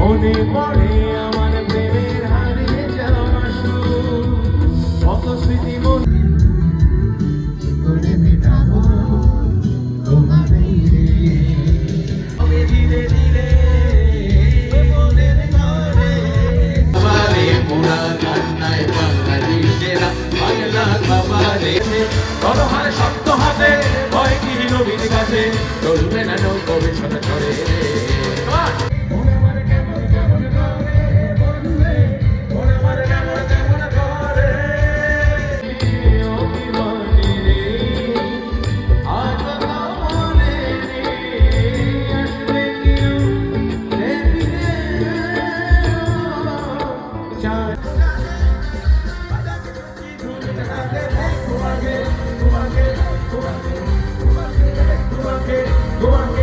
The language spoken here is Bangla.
মনে পড়ে আমার প্রেমের হারিয়ে যাওয়া সুর, কত স্মৃতি মনে করে মেটাবো তোমারে। তবে ধীরে ধীরে মনের ঘরে আমারে মোরা কান্নায় বাংলাদেশেরা বাংলা খাবারে গণহারে শক্ত হাতে ভয় কি নবীর কাছে চলবে না নৌকো বিছানা চড়ে। Go on.